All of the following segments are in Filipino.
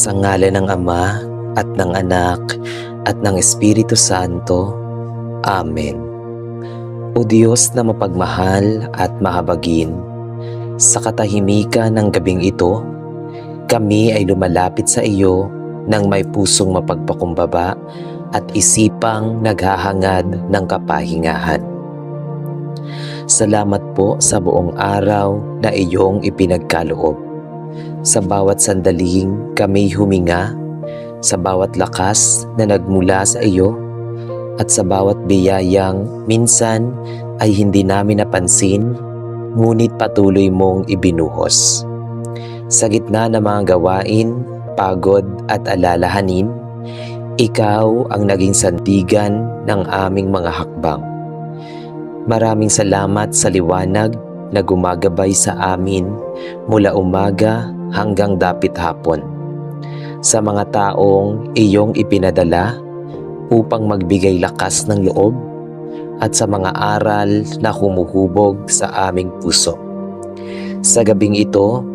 Sa ngalan ng Ama at ng Anak at ng Espiritu Santo. Amen. O Diyos na mapagmahal at mahabagin, sa katahimikan ng gabing ito, kami ay lumalapit sa iyo ng may pusong mapagpakumbaba at isipang naghahangad ng kapahingahan. Salamat po sa buong araw na iyong ipinagkaloob. Sa bawat sandaling kami huminga, sa bawat lakas na nagmula sa iyo, at sa bawat biyayang minsan ay hindi namin napansin, ngunit patuloy mong ibinuhos. Sa gitna ng mga gawain, pagod at alalahanin, ikaw ang naging sandigan ng aming mga hakbang. Maraming salamat sa liwanag na gumagabay sa amin mula umaga hanggang dapit hapon. Sa mga taong iyong ipinadala upang magbigay lakas ng loob at sa mga aral na humuhubog sa aming puso. Sa gabing ito,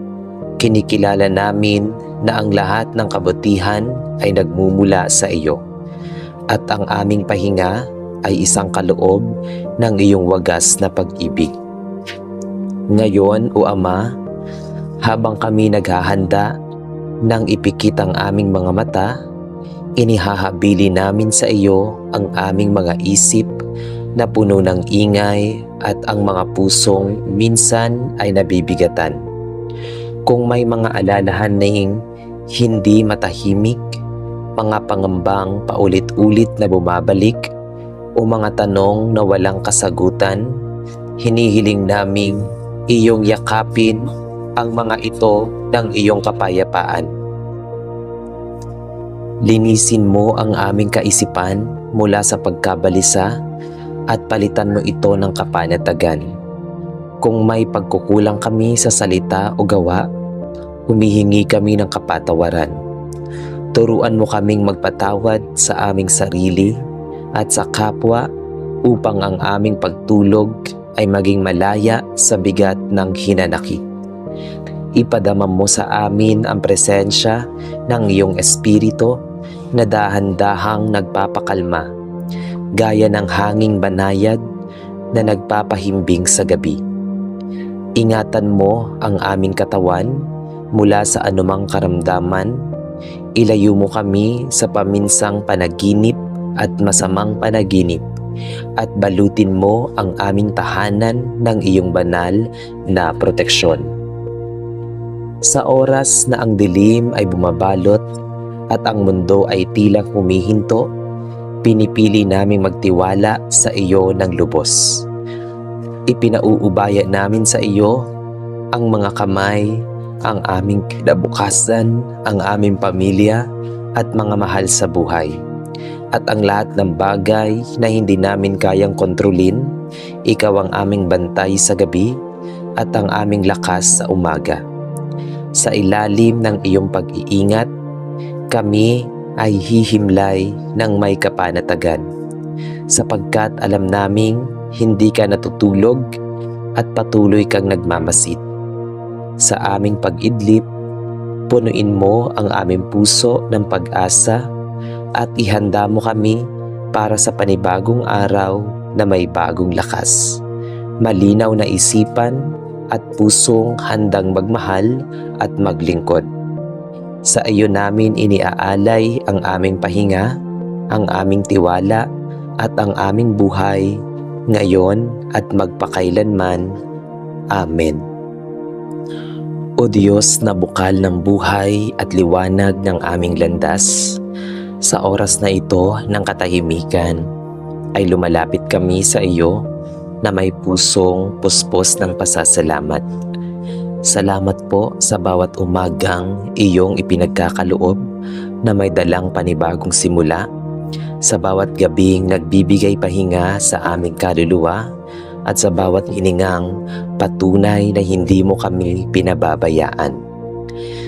kinikilala namin na ang lahat ng kabutihan ay nagmumula sa iyo at ang aming pahinga ay isang kaloob ng iyong wagas na pag-ibig. Ngayon, O Ama, habang kami naghahanda nang ipikit ang aming mga mata, inihahabili namin sa iyo ang aming mga isip na puno ng ingay at ang mga pusong minsan ay nabibigatan. Kung may mga alalahaning hindi matahimik, mga pangambang paulit-ulit na bumabalik, o mga tanong na walang kasagutan, hinihiling naming iyong yakapin ang mga ito ng iyong kapayapaan. Linisin mo ang aming kaisipan mula sa pagkabalisa at palitan mo ito ng kapanatagan. Kung may pagkukulang kami sa salita o gawa, humihingi kami ng kapatawaran. Turuan mo kaming magpatawad sa aming sarili at sa kapwa upang ang aming pagtulog ay maging malaya sa bigat ng hinanakit. Ipadama mo sa amin ang presensya ng iyong Espiritu na dahan-dahang nagpapakalma, gaya ng hanging banayad na nagpapahimbing sa gabi. Ingatan mo ang aming katawan mula sa anumang karamdaman. Ilayo mo kami sa paminsang panaginip at masamang panaginip, at balutin mo ang aming tahanan ng iyong banal na proteksyon. Sa oras na ang dilim ay bumabalot at ang mundo ay tila humihinto, pinipili naming magtiwala sa iyo ng lubos. Ipinauubaya namin sa iyo ang mga kamay, ang aming kinabukasan, ang aming pamilya at mga mahal sa buhay. At ang lahat ng bagay na hindi namin kayang kontrolin, ikaw ang aming bantay sa gabi at ang aming lakas sa umaga. Sa ilalim ng iyong pag-iingat, kami ay hihimlay ng may kapanatagan, sapagkat alam naming hindi ka natutulog at patuloy kang nagmamasid. Sa aming pag-idlip, punuin mo ang aming puso ng pag-asa at ihanda mo kami para sa panibagong araw na may bagong lakas, malinaw na isipan at pusong handang magmahal at maglingkod. Sa iyo namin iniaalay ang aming pahinga, ang aming tiwala at ang aming buhay, ngayon at magpakailanman. Amen. O Diyos na bukal ng buhay at liwanag ng aming landas, sa oras na ito ng katahimikan ay lumalapit kami sa iyo na may pusong puspos ng pasasalamat. Salamat po sa bawat umagang iyong ipinagkakaloob na may dalang panibagong simula, sa bawat gabing nagbibigay pahinga sa aming kaluluwa, at sa bawat hiningang patunay na hindi mo kami pinababayaan.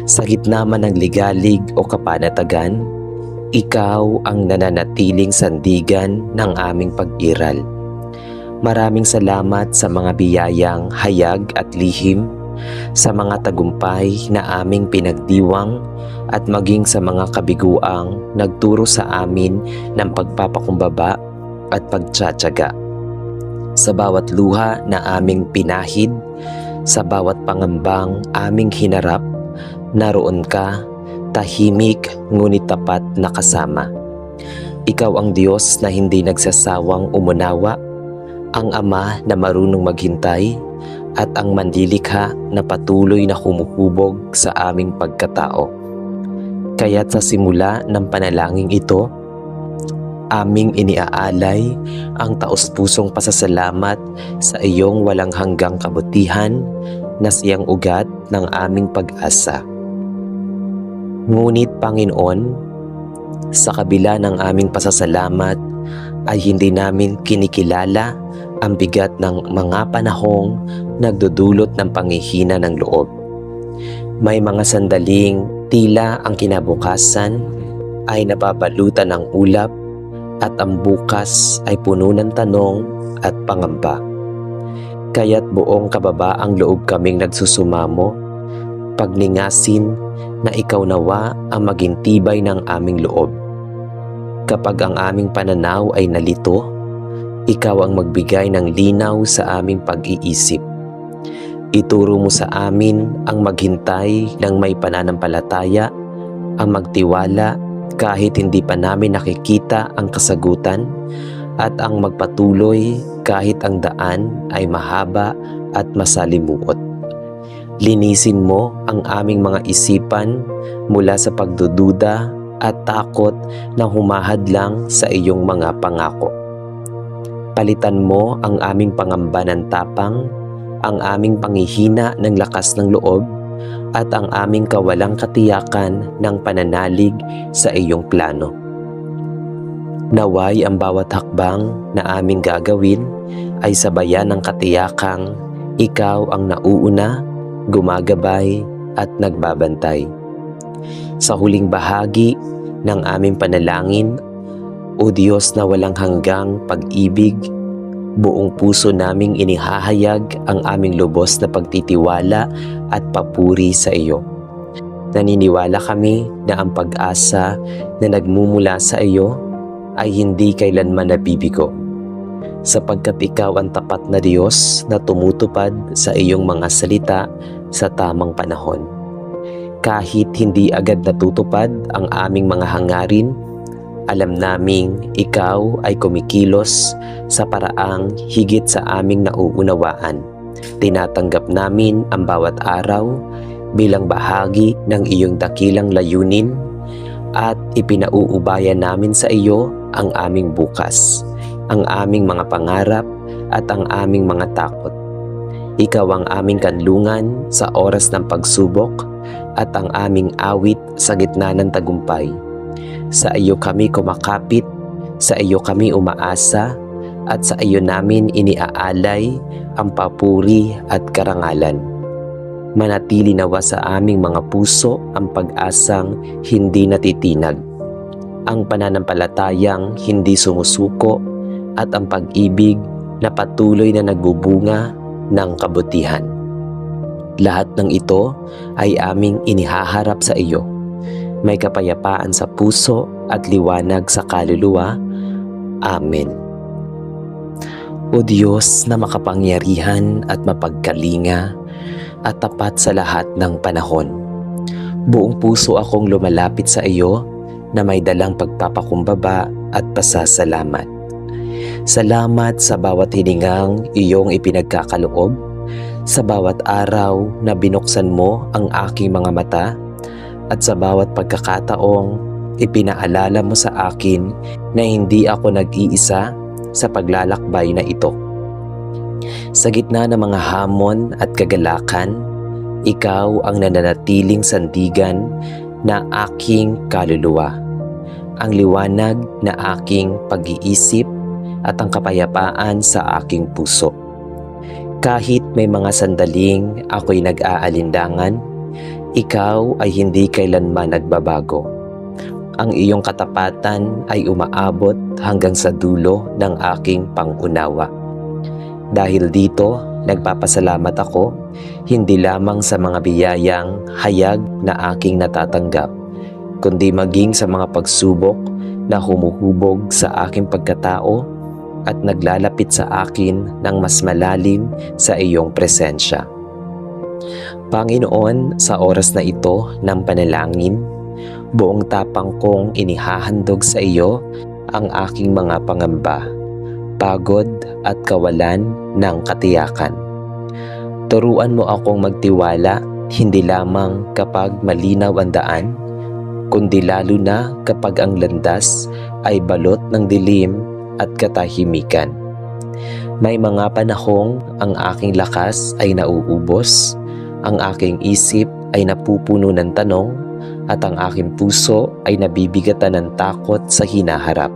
Sa gitna man ng ligalig o kapanatagan, ikaw ang nananatiling sandigan ng aming pag-iral. Maraming salamat sa mga biyayang hayag at lihim sa mga tagumpay na aming pinagdiwang at maging sa mga kabiguang nagturo sa amin ng pagpapakumbaba at pagtsatsaga. Sa bawat luha na aming pinahid, sa bawat pangambang aming hinarap, naroon ka, tahimik ngunit tapat na kasama. Ikaw ang Diyos na hindi nagsasawang umunawa, ang Ama na marunong maghintay, at ang manlilikha na patuloy na humuhubog sa aming pagkatao. Kaya't sa simula ng panalangin ito, aming iniaalay ang taos-pusong pasasalamat sa iyong walang hanggang kabutihan na siyang ugat ng aming pag-asa. Ngunit Panginoon, sa kabila ng aming pasasalamat ay hindi namin kinikilala ang bigat ng mga panahong nagdudulot ng panghihina ng loob. May mga sandaling tila ang kinabukasan ay nababalutan ng ulap at ang bukas ay puno ng tanong at pangamba. Kaya't buong kababaang loob kaming nagsusumamo, pagningasin na ikaw nawa ang maging tibay ng aming loob. Kapag ang aming pananaw ay nalito, ikaw ang magbigay ng linaw sa aming pag-iisip. Ituro mo sa amin ang maghintay ng may pananampalataya, ang magtiwala kahit hindi pa namin nakikita ang kasagutan, at ang magpatuloy kahit ang daan ay mahaba at masalimuot. Linisin mo ang aming mga isipan mula sa pagdududa at takot na humahadlang sa iyong mga pangako. Palitan mo ang aming pangamba ng tapang, ang aming panghihina ng lakas ng loob, at ang aming kawalang katiyakan ng pananalig sa iyong plano. Naway ang bawat hakbang na aming gagawin ay sabayan ng katiyakang ikaw ang nauuna, gumagabay at nagbabantay. Sa huling bahagi ng aming panalangin, O Diyos na walang hanggang pag-ibig, buong puso naming inihahayag ang aming lubos na pagtitiwala at papuri sa iyo. Naniniwala kami na ang pag-asa na nagmumula sa iyo ay hindi kailanman nabibigo, sapagkat ikaw ang tapat na Diyos na tumutupad sa iyong mga salita sa tamang panahon. Kahit hindi agad natutupad ang aming mga hangarin, alam naming ikaw ay kumikilos sa paraang higit sa aming nauunawaan. Tinatanggap namin ang bawat araw bilang bahagi ng iyong dakilang layunin at ipinauubayan namin sa iyo ang aming bukas, ang aming mga pangarap at ang aming mga takot. Ikaw ang aming kanlungan sa oras ng pagsubok at ang aming awit sa gitna ng tagumpay. Sa iyo kami kumakapit, sa iyo kami umaasa, at sa iyo namin iniaalay ang papuri at karangalan. Manatili nawa sa aming mga puso ang pag-asang hindi natitinag, ang pananampalatayang hindi sumusuko, at ang pag-ibig na patuloy na nagbubunga ng kabutihan. Lahat ng ito ay aming inihaharap sa iyo. May kapayapaan sa puso at liwanag sa kaluluwa. Amen. O Diyos na makapangyarihan at mapagkalinga at tapat sa lahat ng panahon, buong puso akong lumalapit sa iyo na may dalang pagpapakumbaba at pasasalamat. Salamat sa bawat hiningang iyong ipinagkakaloob, sa bawat araw na binuksan mo ang aking mga mata, at sa bawat pagkakataong ipinaalala mo sa akin na hindi ako nag-iisa sa paglalakbay na ito. Sa gitna ng mga hamon at kagalakan, ikaw ang nananatiling sandigan na aking kaluluwa, ang liwanag na aking pag-iisip at ang kapayapaan sa aking puso. Kahit may mga sandaling ako'y nag-aalindangan, ikaw ay hindi kailanman nagbabago. Ang iyong katapatan ay umaabot hanggang sa dulo ng aking pangunawa. Dahil dito, nagpapasalamat ako hindi lamang sa mga biyayang hayag na aking natatanggap, kundi maging sa mga pagsubok na humuhubog sa aking pagkatao at naglalapit sa akin ng mas malalim sa iyong presensya. Panginoon, sa oras na ito ng panalangin, buong tapang kong inihahandog sa iyo ang aking mga pangamba, pagod at kawalan ng katiyakan. Turuan mo akong magtiwala hindi lamang kapag malinaw ang daan, kundi lalo na kapag ang landas ay balot ng dilim at katahimikan. May mga panahong ang aking lakas ay nauubos, ang aking isip ay napupuno ng tanong, at ang aking puso ay nabibigatan ng takot sa hinaharap.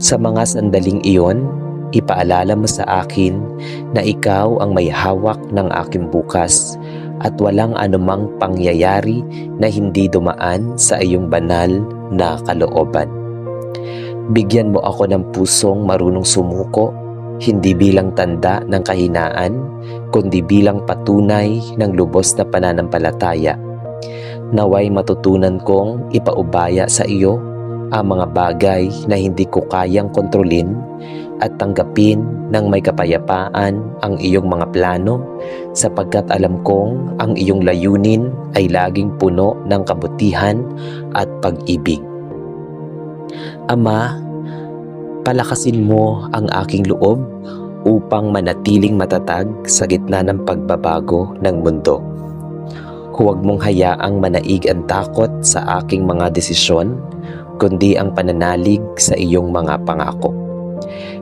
Sa mga sandaling iyon, ipaalala mo sa akin na ikaw ang may hawak ng aking bukas at walang anumang pangyayari na hindi dumaan sa iyong banal na kalooban. Bigyan mo ako ng pusong marunong sumuko, hindi bilang tanda ng kahinaan, kundi bilang patunay ng lubos na pananampalataya. Naway matutunan kong ipaubaya sa iyo ang mga bagay na hindi ko kayang kontrolin at tanggapin ng may kapayapaan ang iyong mga plano, sapagkat alam kong ang iyong layunin ay laging puno ng kabutihan at pag-ibig. Ama, palakasin mo ang aking loob upang manatiling matatag sa gitna ng pagbabago ng mundo. Huwag mong hayaang manaig ang takot sa aking mga desisyon, kundi ang pananalig sa iyong mga pangako.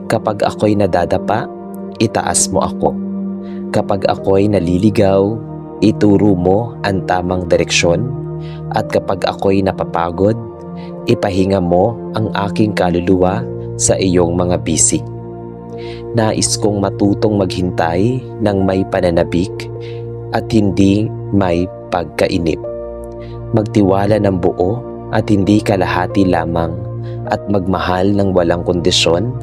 Kapag ako'y nadadapa, itaas mo ako. Kapag ako'y naliligaw, ituro mo ang tamang direksyon. At kapag ako'y napapagod, ipahinga mo ang aking kaluluwa sa iyong mga bisig. Nais kong matutong maghintay ng may pananabik at hindi may pagkainip. Magtiwala ng buo at hindi kalahati lamang, at magmahal ng walang kondisyon,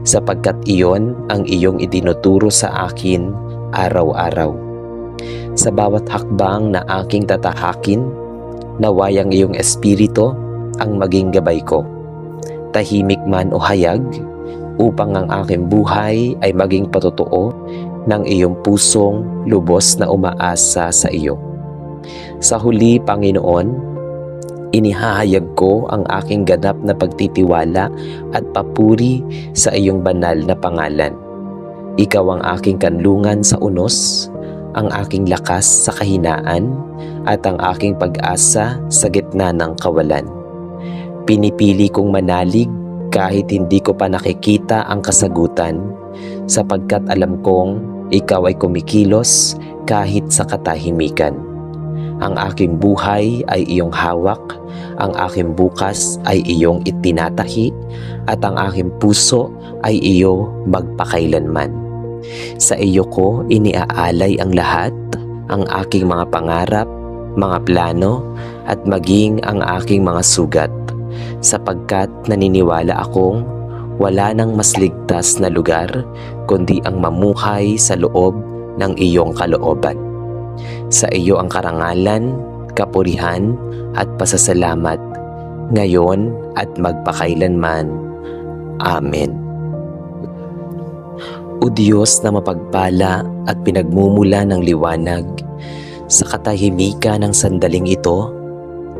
sapagkat iyon ang iyong itinuturo sa akin araw-araw. Sa bawat hakbang na aking tatahakin, naway ang iyong espiritu ang maging gabay ko, tahimik man o hayag, upang ang aking buhay ay maging patotoo ng iyong pusong lubos na umaasa sa iyo. Sa huli, Panginoon, inihahayag ko ang aking ganap na pagtitiwala at papuri sa iyong banal na pangalan. Ikaw ang aking kanlungan sa unos, ang aking lakas sa kahinaan, at ang aking pag-asa sa gitna ng kawalan. Pinipili kong manalig kahit hindi ko pa nakikita ang kasagutan, sapagkat alam kong ikaw ay kumikilos kahit sa katahimikan. Ang aking buhay ay iyong hawak, ang aking bukas ay iyong itinatahi, at ang aking puso ay iyo magpakailanman. Sa iyo ko iniaalay ang lahat, ang aking mga pangarap, mga plano, at maging ang aking mga sugat, sapagkat naniniwala akong wala nang mas ligtas na lugar kundi ang mamuhay sa loob ng iyong kalooban. Sa iyo ang karangalan, kapurihan at pasasalamat, ngayon at magpakailanman. Amen. O Diyos na mapagpala at pinagmumula ng liwanag, sa katahimikan ng sandaling ito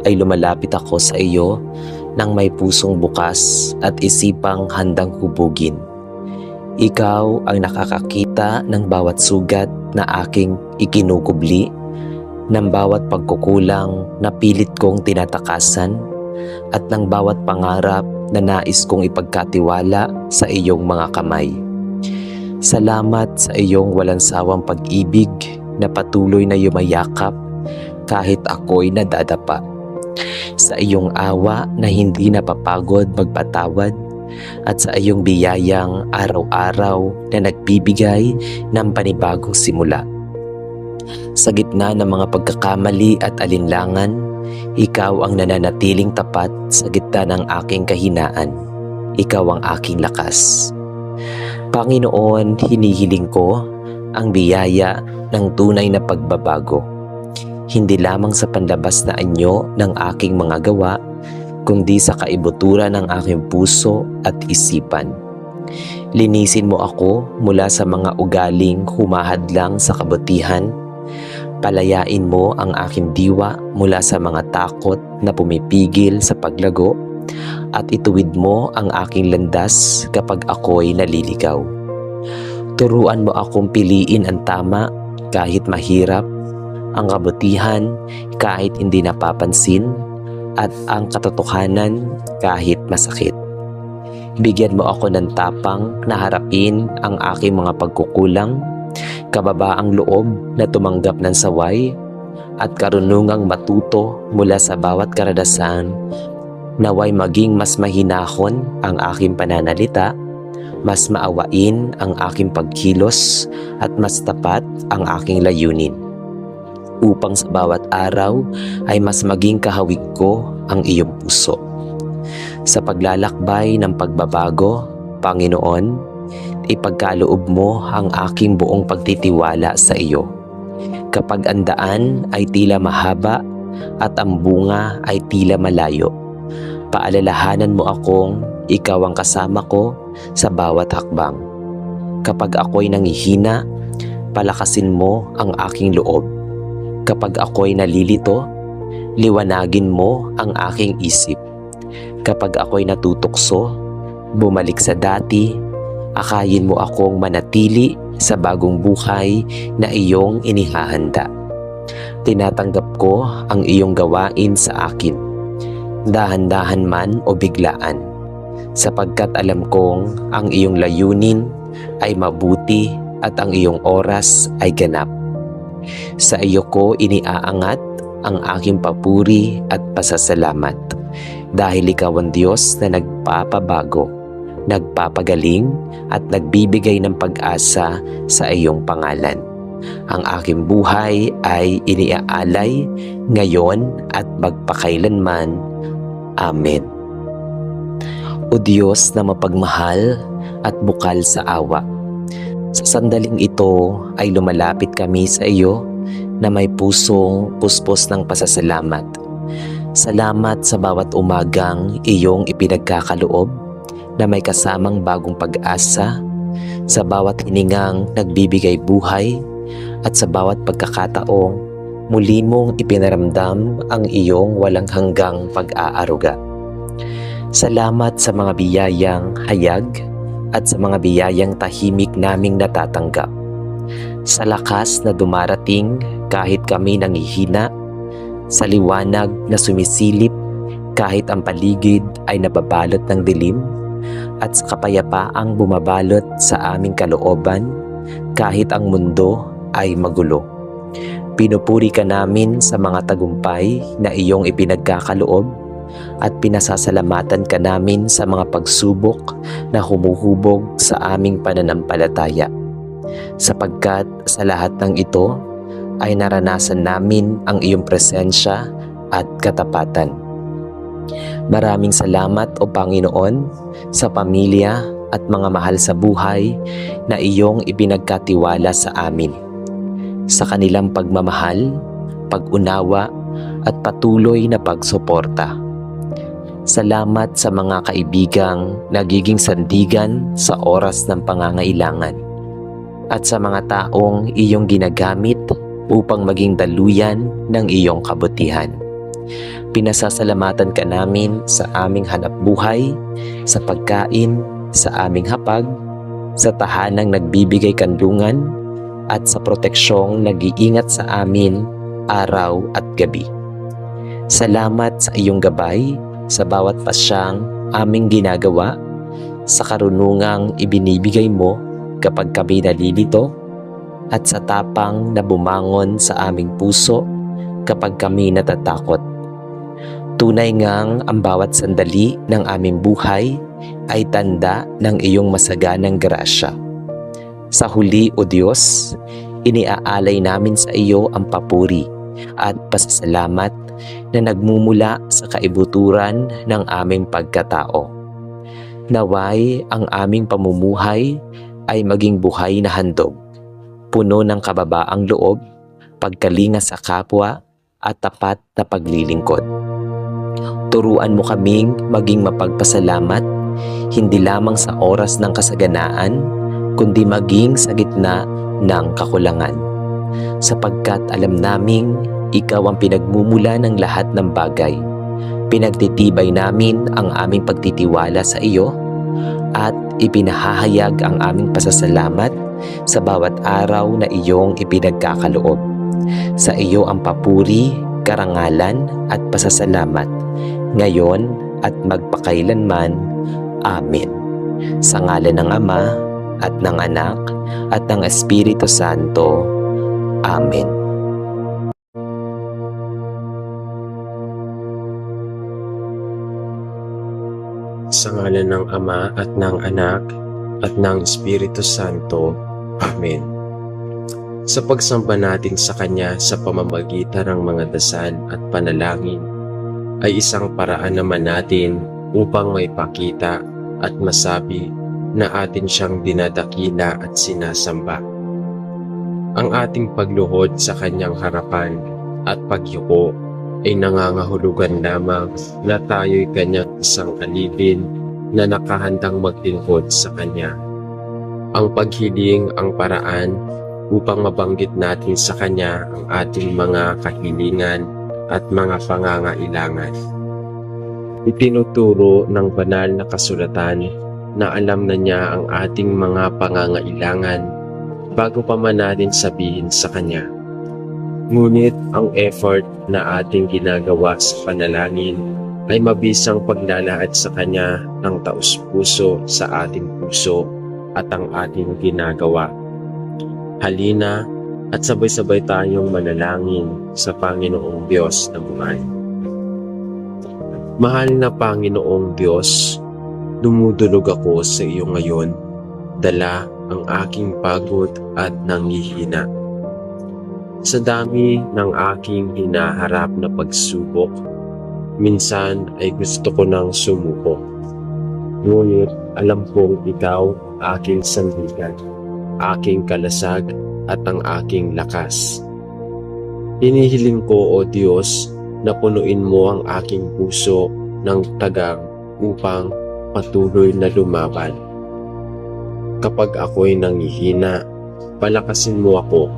ay lumalapit ako sa iyo nang may pusong bukas at isipang handang hubugin. Ikaw ang nakakakita ng bawat sugat na aking ikinukubli, ng bawat pagkukulang na pilit kong tinatakasan, at ng bawat pangarap na nais kong ipagkatiwala sa iyong mga kamay. Salamat sa iyong walang sawang pag-ibig na patuloy na yumayakap kahit ako'y nadadapa. Sa iyong awa na hindi napapagod magpatawad, at sa iyong biyayang araw-araw na nagbibigay ng panibagong simula. Sa gitna ng mga pagkakamali at alinlangan, ikaw ang nananatiling tapat sa gitna ng aking kahinaan. Ikaw ang aking lakas. Panginoon, hinihiling ko ang biyaya ng tunay na pagbabago. Hindi lamang sa panlabas na anyo ng aking mga gawa, kundi sa kaibuturan ng aking puso at isipan. Linisin mo ako mula sa mga ugaling humahadlang sa kabutihan. Palayain mo ang aking diwa mula sa mga takot na pumipigil sa paglago, at ituwid mo ang aking landas kapag ako'y naliligaw. Turuan mo akong piliin ang tama kahit mahirap, ang kabutihan kahit hindi napapansin, at ang katotohanan kahit masakit. Bigyan mo ako ng tapang na harapin ang aking mga pagkukulang, kababaang loob na tumanggap ng saway, at karunungang matuto mula sa bawat karanasan. Naway maging mas mahinahon ang aking pananalita, mas maawain ang aking pagkilos, at mas tapat ang aking layunin, upang sa bawat araw ay mas maging kahawig ko ang iyong puso. Sa paglalakbay ng pagbabago, Panginoon, ipagkaloob mo ang aking buong pagtitiwala sa iyo. Kapag ang daan ay tila mahaba at ang bunga ay tila malayo, paalalahanan mo akong ikaw ang kasama ko sa bawat hakbang. Kapag ako'y nangihina, palakasin mo ang aking loob. Kapag ako'y nalilito, liwanagin mo ang aking isip. Kapag ako'y natutukso, bumalik sa dati, akayin mo akong manatili sa bagong buhay na iyong inihahanda. Tinatanggap ko ang iyong gawain sa akin, dahan-dahan man o biglaan, sapagkat alam kong ang iyong layunin ay mabuti at ang iyong oras ay ganap. Sa iyo ko iniaangat ang aking papuri at pasasalamat, dahil ikaw ang Diyos na nagpapabago, nagpapagaling at nagbibigay ng pag-asa sa iyong pangalan. Ang aking buhay ay iniaalay ngayon at magpakailanman. Amen. O Diyos na mapagmahal at bukal sa awa, sa sandaling ito ay lumalapit kami sa iyo na may pusong puspos ng pasasalamat. Salamat sa bawat umagang iyong ipinagkakaloob na may kasamang bagong pag-asa, sa bawat hiningang nagbibigay buhay, at sa bawat pagkakataong muli mong ipinaramdam ang iyong walang hanggang pag-aaruga. Salamat sa mga biyayang hayag at sa mga biyayang tahimik naming natatanggap. Sa lakas na dumarating kahit kami nangihina, sa liwanag na sumisilip kahit ang paligid ay nababalot ng dilim, at sa kapayapaang bumabalot sa aming kalooban kahit ang mundo ay magulo. Pinupuri ka namin sa mga tagumpay na iyong ipinagkakaloob, at pinasasalamatan ka namin sa mga pagsubok na humuhubog sa aming pananampalataya, sapagkat sa lahat ng ito ay naranasan namin ang iyong presensya at katapatan. Maraming salamat o Panginoon sa pamilya at mga mahal sa buhay na iyong ibinagkatiwala sa amin. Sa kanilang pagmamahal, pag-unawa at patuloy na pagsuporta. Salamat sa mga kaibigang nagiging sandigan sa oras ng pangangailangan, at sa mga taong iyong ginagamit upang maging daluyan ng iyong kabutihan. Pinasasalamatan ka namin sa aming hanapbuhay, sa pagkain, sa aming hapag, sa tahanang nagbibigay kanlungan, at sa proteksyong nag-iingat sa amin araw at gabi. Salamat sa iyong gabay sa bawat pasyang aming ginagawa, sa karunungang ibinibigay mo kapag kami nalilito, at sa tapang na bumangon sa aming puso kapag kami natatakot. Tunay ngang ang bawat sandali ng aming buhay ay tanda ng iyong masaganang grasya. Sa huli, O Diyos, iniaalay namin sa iyo ang papuri at pasasalamat na nagmumula sa kaibuturan ng aming pagkatao. Naway ang aming pamumuhay ay maging buhay na handog, puno ng kababaang loob, pagkalinga sa kapwa, at tapat na paglilingkod. Turuan mo kaming maging mapagpasalamat, hindi lamang sa oras ng kasaganaan, kundi maging sa gitna ng kakulangan. Sapagkat alam naming ikaw ang pinagmumula ng lahat ng bagay. Pinagtitibay namin ang aming pagtitiwala sa iyo at ipinahahayag ang aming pasasalamat sa bawat araw na iyong ipinagkakaloob. Sa iyo ang papuri, karangalan at pasasalamat, ngayon at magpakailanman. Amen. Sa ngalan ng Ama at ng Anak at ng Espiritu Santo. Amen. Sa ngalan ng Ama at ng Anak at ng Espiritu Santo. Amen. Sa pagsamba natin sa Kanya sa pamamagitan ng mga dasal at panalangin, ay isang paraan naman natin upang may pakita at masabi na atin siyang dinadakila at sinasamba. Ang ating pagluhod sa Kanyang harapan at pagyuko ay nangangahulugan lamang na tayo'y Kanyang isang alipin na nakahandang maglingkod sa Kanya. Ang paghiling ang paraan upang mabanggit natin sa Kanya ang ating mga kahilingan at mga pangangailangan. Itinuturo ng banal na kasulatan na alam na niya ang ating mga pangangailangan bago pa man natin sabihin sa Kanya. Ngunit ang effort na ating ginagawa sa panalangin ay mabisang paglalaad sa Kanya ng taus-puso sa ating puso at ang ating ginagawa. Halina at sabay-sabay tayong manalangin sa Panginoong Diyos na buhay. Mahal na Panginoong Diyos, dumudulog ako sa iyo ngayon, dala ang aking pagod at nanghihina. Sa dami ng aking hinaharap na pagsubok, minsan ay gusto ko nang sumuko. Ngunit alam kong ikaw aking sandigan, aking kalasag at ang aking lakas. Hinihiling ko, O Diyos, na punuin mo ang aking puso ng tagang upang patuloy na lumaban. Kapag ako'y nanghihina, palakasin mo ako.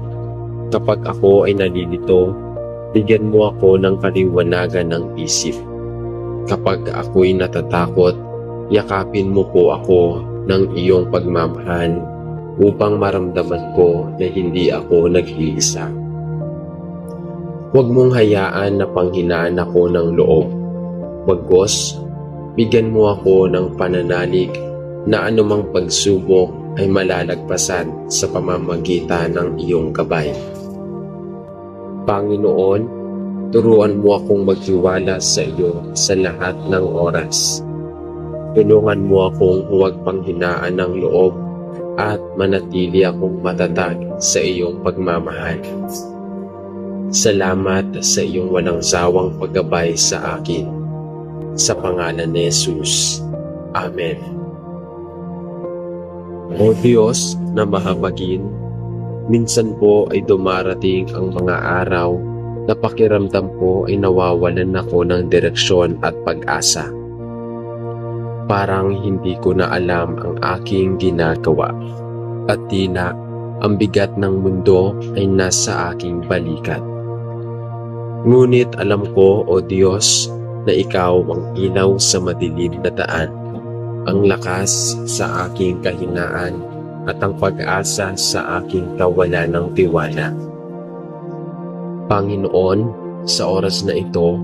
Kapag ako ay nalilito, bigyan mo ako ng kaliwanagan ng isip. Kapag ako'y natatakot, yakapin mo po ako ng iyong pagmamahal upang maramdaman ko na hindi ako nag-iisa. Huwag mong hayaan na panghinaan ako ng loob. Bagkus, bigyan mo ako ng pananalig na anumang pagsubok ay malalagpasan sa pamamagitan ng iyong gabay. Panginoon, turuan mo akong magtiwala sa iyo sa lahat ng oras. Tulungan mo akong huwag panghinaan ng loob at manatili akong matatag sa iyong pagmamahal. Salamat sa iyong walang sawang paggabay sa akin. Sa pangalan ni Jesus. Amen. O Diyos na mahabagin, minsan po ay dumarating ang mga araw na pakiramdam ko ay nawawalan ako ng direksyon at pag-asa. Parang hindi ko na alam ang aking ginagawa at tila ang bigat ng mundo ay nasa aking balikat. Ngunit alam ko, O Diyos, na Ikaw ang ilaw sa madilim na daan, ang lakas sa aking kahinaan at ang pag-asa sa aking kawalan ng tiwala. Panginoon, sa oras na ito,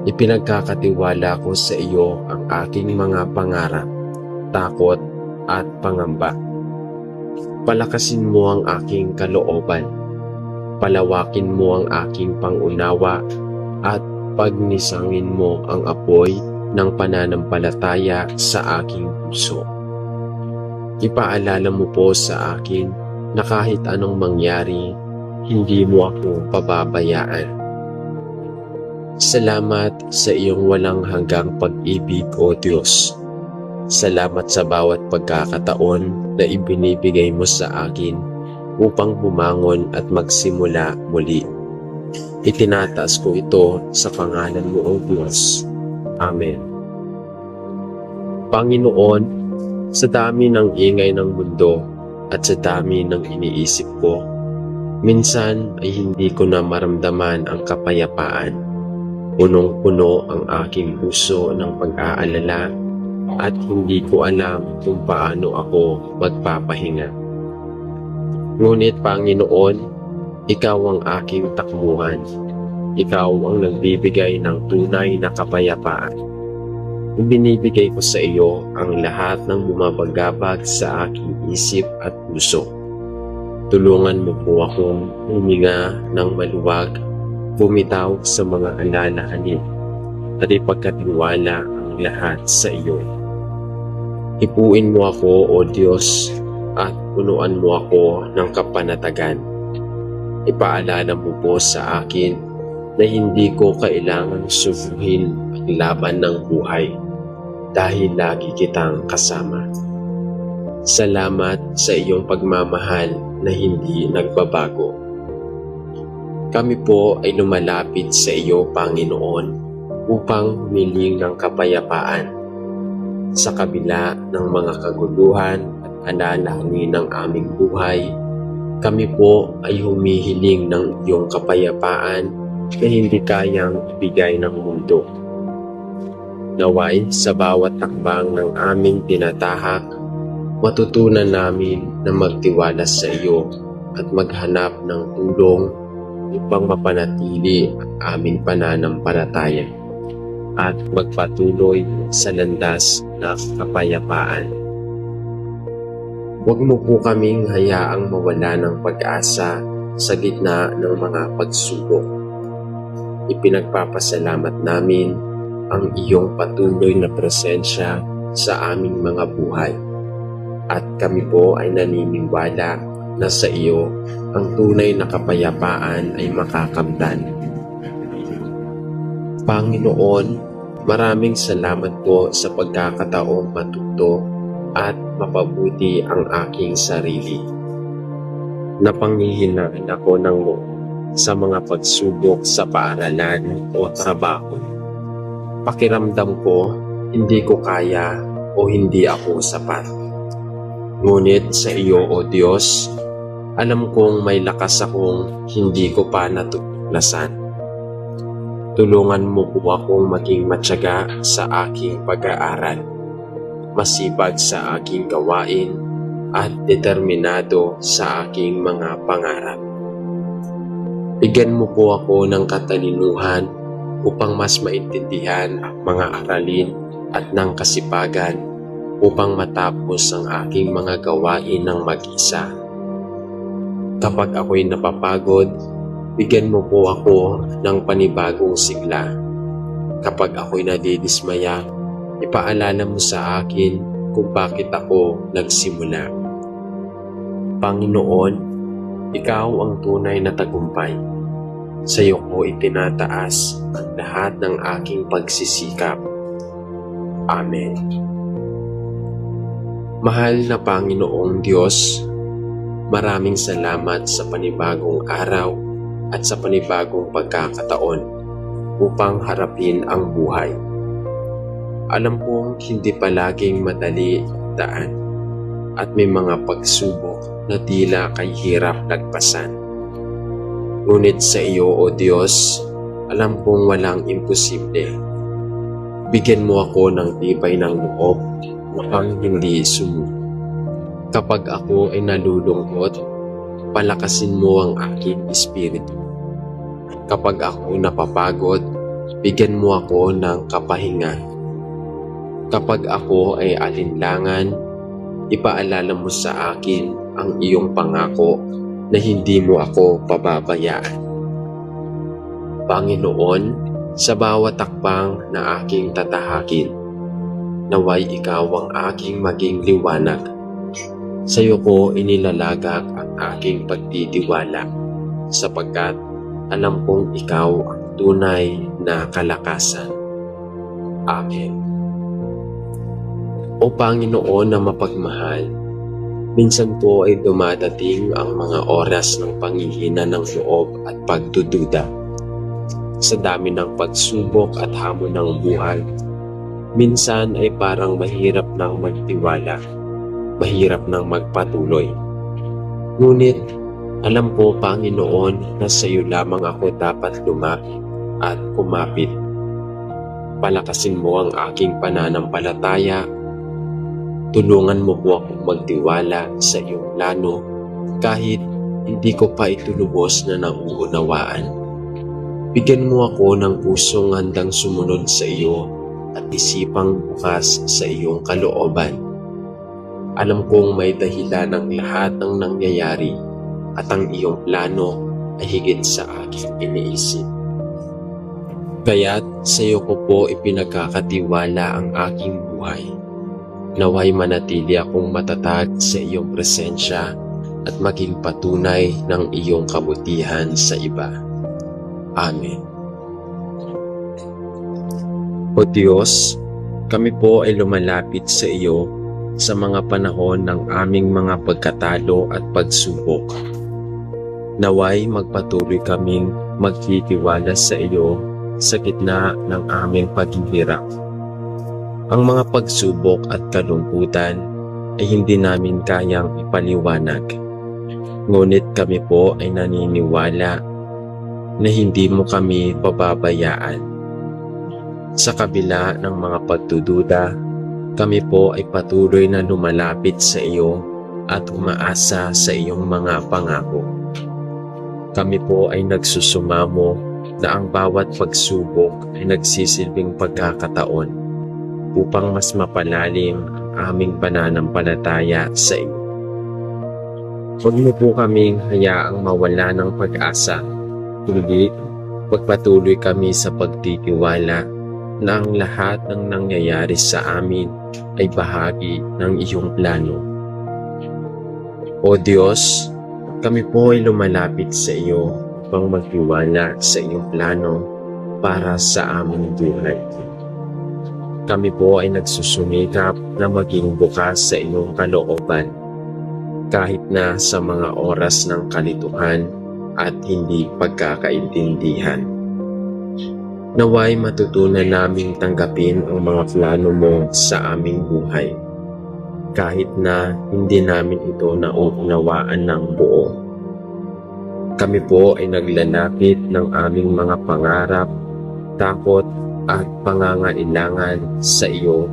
ipinagkakatiwala ko sa iyo ang aking mga pangarap, takot at pangamba. Palakasin mo ang aking kalooban. Palawakin mo ang aking pangunawa at pagnisangin mo ang apoy ng pananampalataya sa aking puso. Ipaalala mo po sa akin na kahit anong mangyari, hindi mo ako pababayaan. Salamat sa iyong walang hanggang pag-ibig, O Diyos. Salamat sa bawat pagkakataon na ibinibigay mo sa akin upang bumangon at magsimula muli. Itinataas ko ito sa pangalan mo, O Diyos. Amen. Panginoon, sa dami ng ingay ng mundo at sa dami ng iniisip ko, minsan ay hindi ko na maramdaman ang kapayapaan. Punong-puno ang aking puso ng pag-aalala at hindi ko alam kung paano ako magpapahinga. Ngunit Panginoon, Ikaw ang aking takbuhan. Ikaw ang nagbibigay ng tunay na kapayapaan. Ibinibigay ko sa iyo ang lahat ng bumabagabag sa aking isip at puso. Tulungan mo po akong huminga ng maluwag, bumitaw sa mga alalahanin at ipagkatiwala ang lahat sa iyo. Hipuin mo ako, O Diyos, at punuan mo ako ng kapanatagan. Ipaalala mo po sa akin na hindi ko kailangang subuhin ang laban ng buhay dahil lagi kitang kasama. Salamat sa iyong pagmamahal na hindi nagbabago. Kami po ay lumalapit sa iyo, Panginoon, upang humiling ng kapayapaan sa kabila ng mga kaguluhan at alalahanin ng aming buhay. Kami po ay humihiling ng iyong kapayapaan na hindi kayang ibigay ng mundo. Naway sa bawat takbang ng aming tinatahak, matutunan namin na magtiwala sa iyo at maghanap ng tulong upang mapanatili ang aming pananampalataya at magpatuloy sa landas ng kapayapaan. Huwag mo po kaming hayaang mawala ng pag-asa sa gitna ng mga pagsubok. Ipinagpapasalamat namin ang iyong patuloy na presensya sa aming mga buhay. At kami po ay naniniwala na sa iyo ang tunay na kapayapaan ay makakamtan. Panginoon, maraming salamat po sa pagkakataong matuto at mapabuti ang aking sarili. Napanghihinaan ako ng loob sa mga pagsubok sa paaralan o trabaho. Pakiramdam ko, hindi ko kaya o hindi ako sapat. Ngunit sa iyo, O Diyos, alam kong may lakas akong hindi ko pa natuklasan. Tulungan mo po akong maging matyaga sa aking pag-aaral, masipag sa aking gawain, at determinado sa aking mga pangarap. Bigyan mo po ako ng katalinuhan upang mas maintindihan ang mga aralin at ng kasipagan upang matapos ang aking mga gawain ng mag-isa. Kapag ako'y napapagod, bigyan mo po ako ng panibagong sigla. Kapag ako'y nadidismaya, ipaalala mo sa akin kung bakit ako nagsimula. Panginoon, Ikaw ang tunay na tagumpay. Sa iyo ko itinataas ang lahat ng aking pagsisikap. Amen. Mahal na Panginoong Diyos, maraming salamat sa panibagong araw at sa panibagong pagkakataon upang harapin ang buhay. Alam kong hindi palaging madali ang daan at may mga pagsubok na tila kay hirap lagpasan. Ngunit sa iyo, O Diyos, alam kong walang imposible. Bigyan mo ako ng tibay ng loob upang hindi sumuko. Kapag ako ay nalulungkot, palakasin mo ang aking espiritu. Kapag ako napapagod, bigyan mo ako ng kapahinga. Kapag ako ay alinlangan, ipaalala mo sa akin ang iyong pangako na hindi mo ako pababayaan. Panginoon, sa bawat takbang na aking tatahakin, naway ikaw ang aking maging liwanag. Sa iyo ko inilalagak ang aking pagtitiwala, sapagkat alam kong ikaw ang tunay na kalakasan. Amen. O Panginoon na mapagmahal, Minsan po ay dumadating ang mga oras ng panghihina ng loob at pagdududa. Sa dami ng pagsubok at hamon ng buhay, minsan ay parang mahirap nang magtiwala, mahirap nang magpatuloy. Ngunit alam po, Panginoon, na sa iyo lamang ako dapat lumapit at kumapit. Palakasin mo ang aking pananampalataya. Tulungan mo po akong magtiwala sa iyong plano kahit hindi ko pa ito lubos na nauunawaan. Bigyan mo ako ng pusong handang sumunod sa iyo at isipang bukas sa iyong kalooban. Alam kong may dahilan ng lahat ng nangyayari at ang iyong plano ay higit sa aking iniisip. Kaya't sa iyo ko po ipinagkakatiwala ang aking buhay. Naway manatili akong matatag sa iyong presensya at maging patunay ng iyong kabutihan sa iba. Amen. O Diyos, kami po ay lumalapit sa iyo sa mga panahon ng aming mga pagkatalo at pagsubok. Naway magpatuloy kaming magtitiwala sa iyo sa gitna ng aming paghihirap. Ang mga pagsubok at kalungkutan ay hindi namin kayang ipaliwanag. Ngunit kami po ay naniniwala na hindi mo kami pababayaan. Sa kabila ng mga pagdududa, kami po ay patuloy na lumalapit sa iyo at umaasa sa iyong mga pangako. Kami po ay nagsusumamo na ang bawat pagsubok ay nagsisilbing pagkakataon upang mas mapalalim ang aming pananampalataya sa iyo. Huwag mo po kaming hayaang mawala ng pag-asa, kundi pagpatuloy kami sa pagtitiwala na ang lahat ng nangyayari sa amin ay bahagi ng iyong plano. O Diyos, kami po ay lumalapit sa iyo upang magtiwala sa iyong plano para sa aming buhay. Kami po ay nagsusumikap na maging bukas sa iyong kalooban kahit na sa mga oras ng kalituhan at hindi pagkakaintindihan. Naway matutunan naming tanggapin ang mga plano mo sa aming buhay kahit na hindi namin ito nauunawaan ng buo. Kami po ay naglalapit ng aming mga pangarap, takot at pangangailangan sa iyo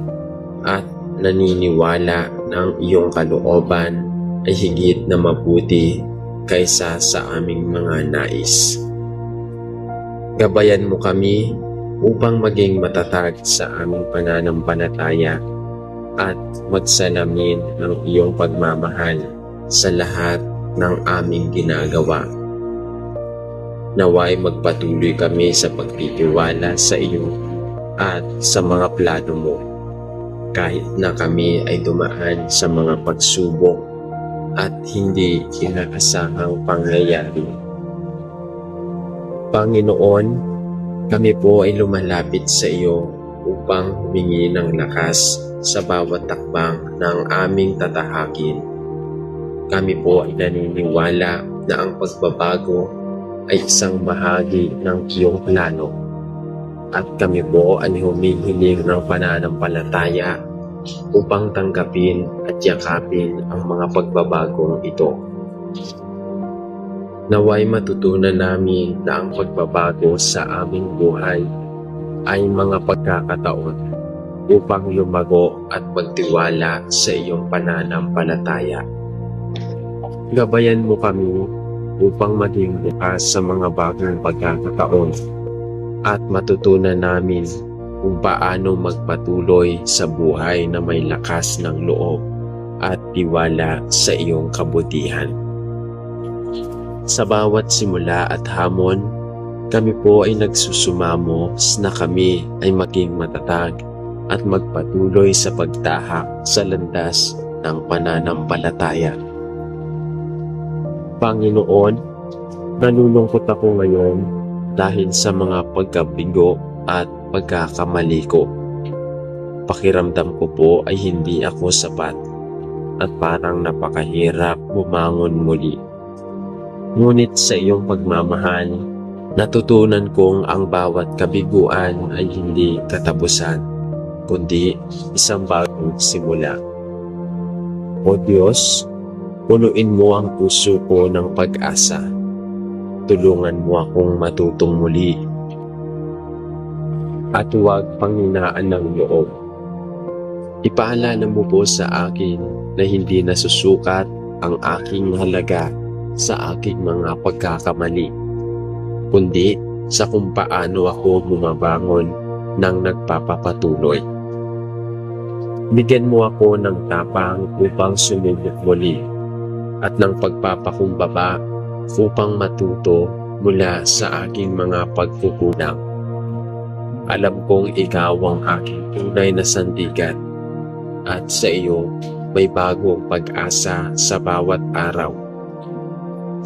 at naniniwala ng iyong kalooban ay higit na mabuti kaysa sa aming mga nais. Gabayan mo kami upang maging matatag sa aming pananampalataya at magsalamin ng iyong pagmamahal sa lahat ng aming ginagawa. Naway magpatuloy kami sa pagtitiwala sa iyo at sa mga plano mo kahit na kami ay dumaan sa mga pagsubok at hindi inaasahang pangyayari. Panginoon, kami po ay lumalapit sa iyo upang humingi ng lakas sa bawat takbang ng aming tatahakin. Kami po ay naniniwala na ang pagbabago ay isang bahagi ng iyong plano at kami po ay humihiling ng pananampalataya upang tanggapin at yakapin ang mga pagbabagong ito. Naway matutunan namin na ang pagbabago sa aming buhay ay mga pagkakataon upang lumago at magtiwala sa iyong pananampalataya. Gabayan mo kami upang maging bukas sa mga bagong pagkakataon at matutunan namin kung paano magpatuloy sa buhay na may lakas ng loob at tiwala sa iyong kabutihan. Sa bawat simula at hamon, kami po ay nagsusumamo na kami ay maging matatag at magpatuloy sa pagtahak sa landas ng pananampalataya. Panginoon, nalulungkot ako ngayon dahil sa mga pagkabigo at pagkakamali ko. Pakiramdam ko po ay hindi ako sapat at parang napakahirap bumangon muli. Ngunit sa iyong pagmamahal, natutunan kong ang bawat kabiguan ay hindi katapusan, kundi isang bagong simula. O Diyos, punuin mo ang puso ko ng pag-asa. Tulungan mo akong matutong muli at huwag panghinaan ng loob. Ipaalala mo po sa akin na hindi nasusukat ang aking halaga sa aking mga pagkakamali, kundi sa kung paano ako bumabangon ng nagpapapatuloy. Bigyan mo ako ng tapang upang sumubok muli at ng pagpapakumbaba upang matuto mula sa aking mga pagkukulang. Alam kong ikaw ang aking tunay na sandigan at sa iyo may bagong pag-asa sa bawat araw.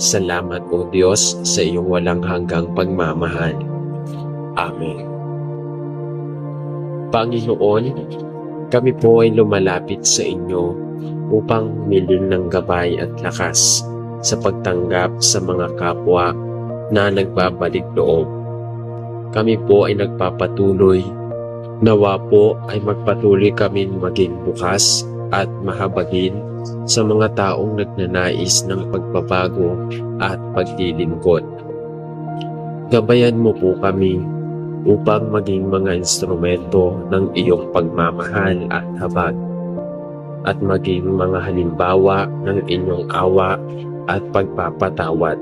Salamat o Diyos sa iyong walang hanggang pagmamahal. Amen. Panginoon, kami po ay lumalapit sa inyo upang humiling ng gabay at lakas sa pagtanggap sa mga kapwa na nagbabalik loob. Kami po ay nagpapatuloy. Nawa po ay magpatuloy kami maging bukas at mahabagin sa mga taong nagnanais ng pagbabago at paglilingkod. Gabayan mo po kami upang maging mga instrumento ng iyong pagmamahal at habag at maging mga halimbawa ng inyong awa at pagpapatawad.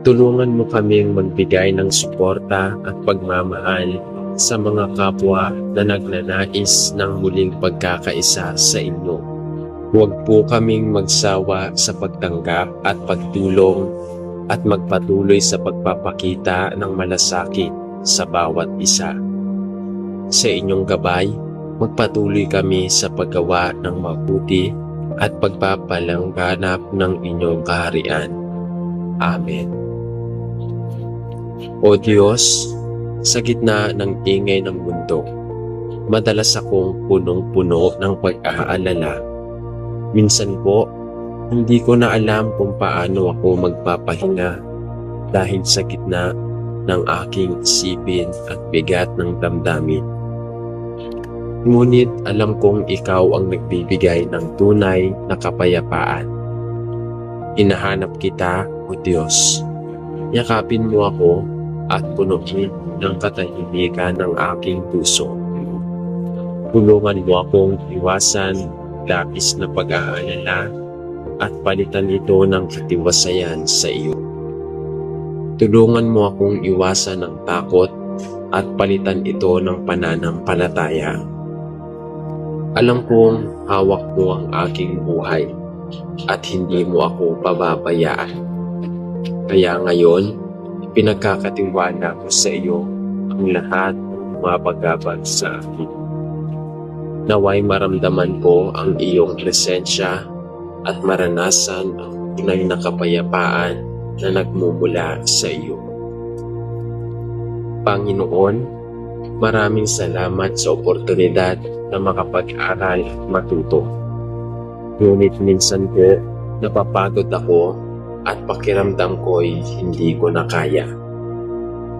Tulungan mo kaming magbigay ng suporta at pagmamahal sa mga kapwa na nagnanais ng muling pagkakaisa sa inyo. Huwag po kaming magsawa sa pagtanggap at pagtulong at magpatuloy sa pagpapakita ng malasakit sa bawat isa. Sa inyong gabay, magpatuloy kami sa paggawa ng mabuti at pagpapalangganap ng inyong kaharian. Amen. O Diyos, sa gitna ng ingay ng mundo, madalas akong punong-puno ng pag-aalala. Minsan po, hindi ko na alam kung paano ako magpapahinga dahil sa gitna ng aking isipin at bigat ng damdamin. Ngunit alam kong ikaw ang nagbibigay ng tunay na kapayapaan. Hinahanap kita, O Diyos. Yakapin mo ako at punuin ng katahimikan ng aking puso. Tulungan mo akong iwasan labis na pag-aalala at palitan ito ng katiwasayan sa iyo. Tulungan mo akong iwasan ng takot at palitan ito ng pananampalataya. Alam kong hawak mo ang aking buhay at hindi mo ako pababayaan. Kaya ngayon, pinagkakatiwala ko sa iyo ang lahat ng mapagabag sa akin. Naway maramdaman ko ang iyong presensya at maranasan ang tunay na kapayapaan na nagmumula sa iyo. Panginoon, maraming salamat sa oportunidad na makapag-aral at matuto. Ngunit minsan po, napapagod ako at pakiramdam ko'y hindi ko na kaya.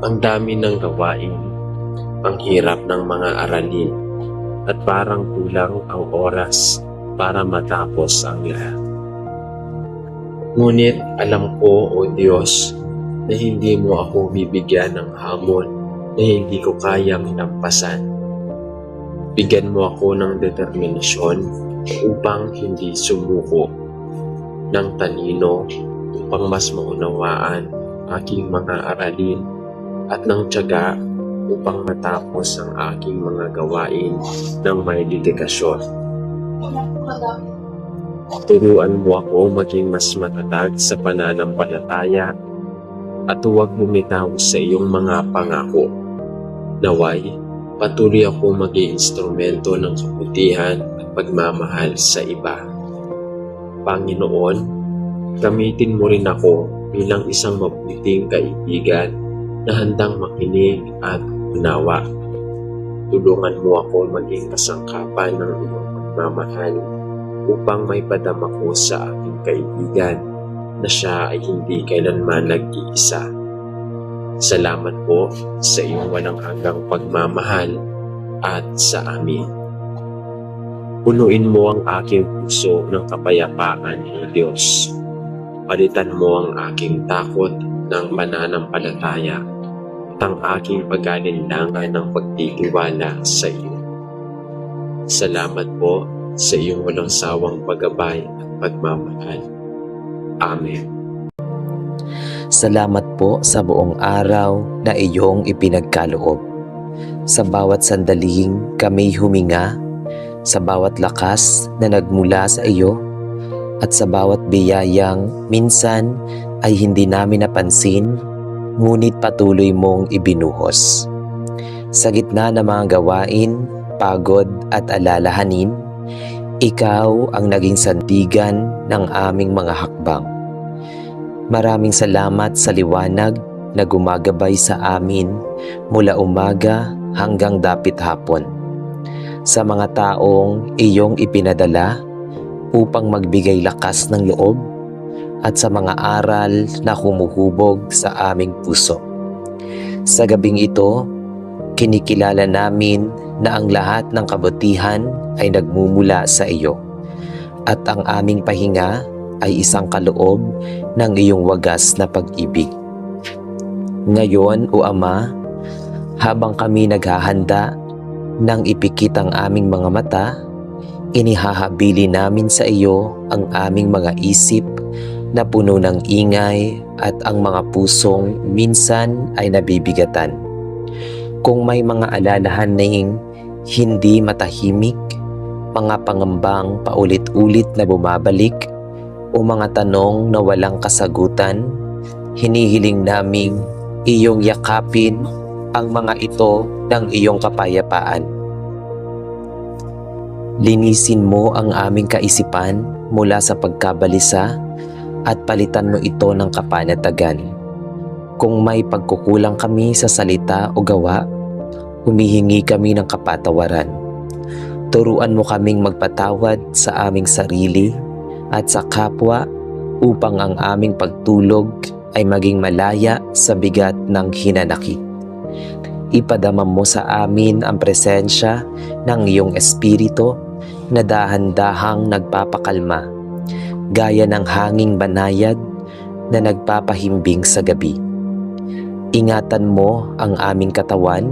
Ang dami ng gawain, ang hirap ng mga aralin, at parang kulang ang oras para matapos ang lahat. Ngunit alam ko, O Diyos, na hindi mo ako bibigyan ng hamon na hindi ko kayang lampasan. Bigyan mo ako ng determinasyon upang hindi sumuko, ng talino upang mas maunawaan aking mga aralin at ng tiyaga upang matapos ang aking mga gawain ng may dedikasyon. Turuan mo ako maging mas matatag sa pananampalataya at huwag bumitaw sa iyong mga pangako. Naway, patuloy ako maging instrumento ng kabutihan at pagmamahal sa iba. Panginoon, gamitin mo rin ako bilang isang mabuting kaibigan na handang makinig at unawa. Tulungan mo ako maging kasangkapan ng iyong pagmamahal upang may padama ko sa aking kaibigan na siya ay hindi kailanman nag-iisa. Salamat po sa iyong walang hanggang pagmamahal at sa amin. Punuin mo ang aking puso ng kapayapaan, O Diyos. Palitan mo ang aking takot ng pananampalataya at ang aking pag-alinlangan ng pagtitiwala sa iyo. Salamat po sa iyong walang sawang paggabay at pagmamahal. Amen. Salamat po sa buong araw na iyong ipinagkaloob. Sa bawat sandaling kami huminga, sa bawat lakas na nagmula sa iyo, at sa bawat biyayang minsan ay hindi namin napansin, ngunit patuloy mong ibinuhos. Sa gitna ng mga gawain, pagod at alalahanin, ikaw ang naging sandigan ng aming mga hakbang. Maraming salamat sa liwanag na gumagabay sa amin mula umaga hanggang dapit hapon. Sa mga taong iyong ipinadala upang magbigay lakas ng loob at sa mga aral na humuhubog sa aming puso. Sa gabing ito, kinikilala namin na ang lahat ng kabutihan ay nagmumula sa iyo at ang aming pahinga ay isang kaloob ng iyong wagas na pag-ibig. Ngayon, O Ama, habang kami naghahanda nang ipikit ang aming mga mata, inihahabili namin sa iyo ang aming mga isip na puno ng ingay at ang mga pusong minsan ay nabibigatan. Kung may mga alalahaning hindi matahimik, mga pangambang paulit-ulit na bumabalik, o mga tanong na walang kasagutan, hinihiling naming iyong yakapin ang mga ito ng iyong kapayapaan. Linisin mo ang aming kaisipan mula sa pagkabalisa at palitan mo ito ng kapanatagan. Kung may pagkukulang kami sa salita o gawa, humihingi kami ng kapatawaran. Turuan mo kaming magpatawad sa aming sarili at sa kapwa upang ang aming pagtulog ay maging malaya sa bigat ng hinanakit. Ipadama mo sa amin ang presensya ng iyong espiritu na dahan-dahang nagpapakalma, gaya ng hanging banayad na nagpapahimbing sa gabi. Ingatan mo ang aming katawan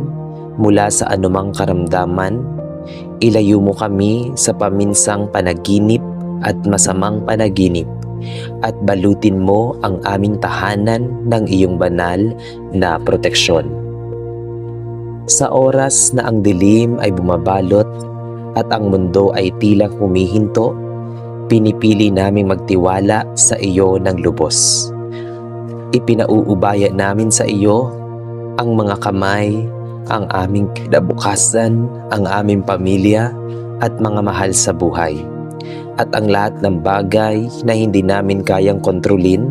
mula sa anumang karamdaman. Ilayo mo kami sa paminsang panaginip at masamang panaginip, at balutin mo ang aming tahanan ng iyong banal na proteksyon. Sa oras na ang dilim ay bumabalot at ang mundo ay tila humihinto, pinipili naming magtiwala sa iyo ng lubos. Ipinauubaya namin sa iyo ang mga kamay, ang aming kinabukasan, ang aming pamilya at mga mahal sa buhay. At ang lahat ng bagay na hindi namin kayang kontrolin,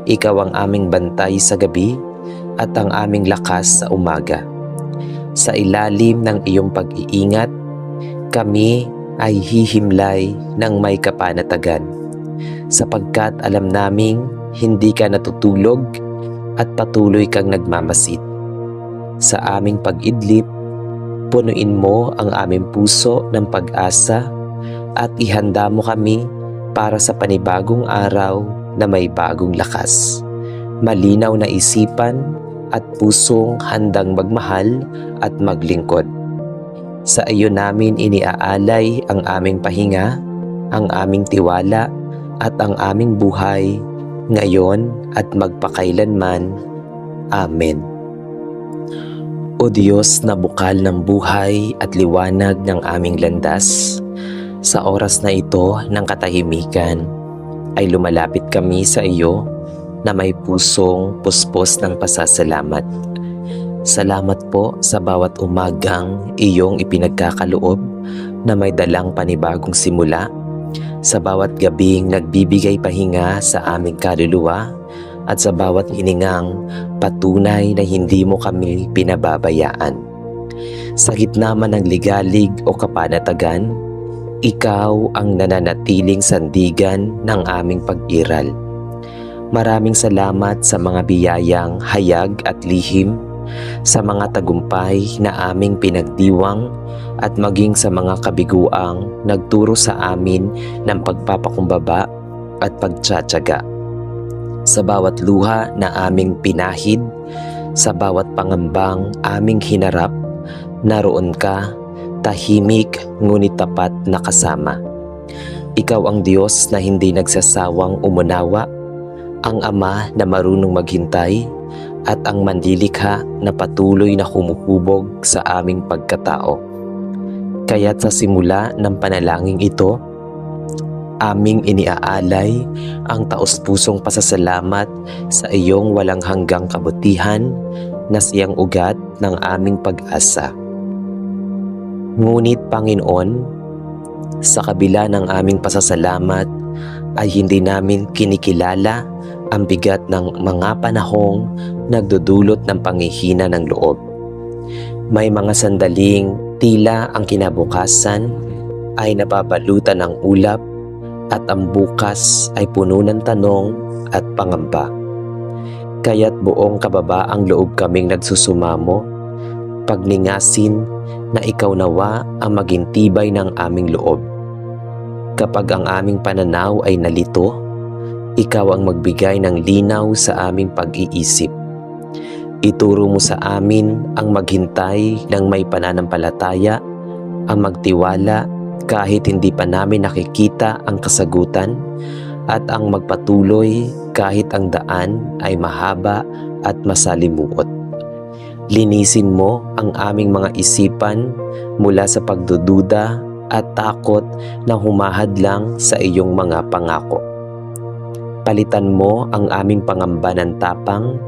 ikaw ang aming bantay sa gabi at ang aming lakas sa umaga. Sa ilalim ng iyong pag-iingat, kami ay hihimlay ng may kapanatagan, sapagkat alam naming hindi ka natutulog at patuloy kang nagmamasid. Sa aming pag-idlip, punuin mo ang aming puso ng pag-asa at ihanda mo kami para sa panibagong araw na may bagong lakas, malinaw na isipan at pusong handang magmahal at maglingkod. Sa iyo namin iniaalay ang aming pahinga, ang aming tiwala at ang aming buhay, ngayon at magpakailanman. Amen. O Diyos na bukal ng buhay at liwanag ng aming landas, sa oras na ito ng katahimikan ay lumalapit kami sa iyo na may pusong puspos ng pasasalamat. Salamat po sa bawat umagang iyong ipinagkakaloob na may dalang panibagong simula, sa bawat gabing nagbibigay pahinga sa aming kaluluwa, at sa bawat hiningang patunay na hindi mo kami pinababayaan. Sa gitna man ng ligalig o kapanatagan, Ikaw ang nananatiling sandigan ng aming pag-iral. Maraming salamat sa mga biyayang hayag at lihim, sa mga tagumpay na aming pinagdiwang at maging sa mga kabiguang nagturo sa amin ng pagpapakumbaba at pagtsatsaga. Sa bawat luha na aming pinahid, sa bawat pangambang aming hinarap, naroon ka, tahimik ngunit tapat na kasama. Ikaw ang Diyos na hindi nagsasawang umunawa, ang Ama na marunong maghintay, at ang manlilikha na patuloy na humuhubog sa aming pagkatao. Kaya't sa simula ng panalangin ito, aming iniaalay ang taos-pusong pasasalamat sa iyong walang hanggang kabutihan na siyang ugat ng aming pag-asa. Ngunit Panginoon, sa kabila ng aming pasasalamat ay hindi namin kinikilala ang bigat ng mga panahong nagdudulot ng panghihina ng loob. May mga sandaling tila ang kinabukasan ay nababalutan ng ulap at ang bukas ay puno ng tanong at pangamba. Kaya't buong kababaang loob kaming nagsusumamo, pagningasin na ikaw nawa ang maging tibay ng aming loob. Kapag ang aming pananaw ay nalito, ikaw ang magbigay ng linaw sa aming pag-iisip. Ituro mo sa amin ang maghintay ng may pananampalataya, ang magtiwala kahit hindi pa namin nakikita ang kasagutan, at ang magpatuloy kahit ang daan ay mahaba at masalimuot. Linisin mo ang aming mga isipan mula sa pagdududa at takot na humahadlang sa iyong mga pangako. Palitan mo ang aming pangamba ng tapang,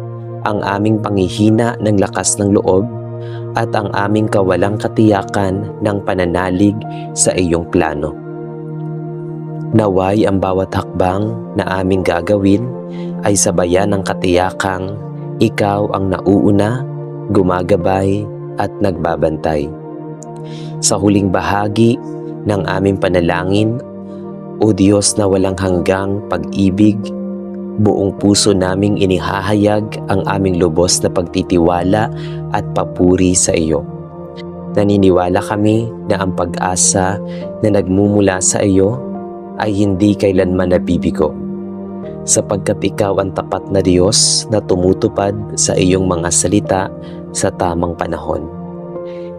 ang aming panghihina ng lakas ng loob, at ang aming kawalang katiyakan ng pananalig sa iyong plano. Naway ang bawat hakbang na aming gagawin ay sabayan ng katiyakang ikaw ang nauuna, gumagabay at nagbabantay. Sa huling bahagi ng aming panalangin, O Diyos na walang hanggang pag-ibig, buong puso naming inihahayag ang aming lubos na pagtitiwala at papuri sa iyo. Naniniwala kami na ang pag-asa na nagmumula sa iyo ay hindi kailanman nabibigo, sapagkat ikaw ang tapat na Diyos na tumutupad sa iyong mga salita sa tamang panahon.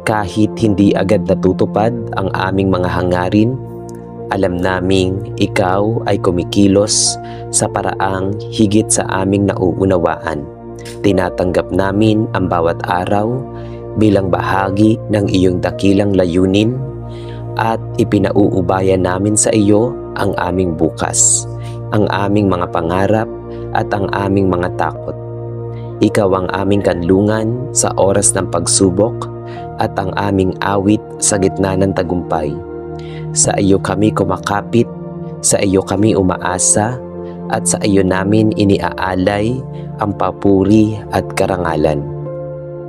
Kahit hindi agad natutupad ang aming mga hangarin, alam naming ikaw ay kumikilos sa paraang higit sa aming nauunawaan. Tinatanggap namin ang bawat araw bilang bahagi ng iyong dakilang layunin at ipinauubayan namin sa iyo ang aming bukas, ang aming mga pangarap at ang aming mga takot. Ikaw ang aming kanlungan sa oras ng pagsubok at ang aming awit sa gitna ng tagumpay. Sa iyo kami kumakapit, sa iyo kami umaasa, at sa iyo namin iniaalay ang papuri at karangalan.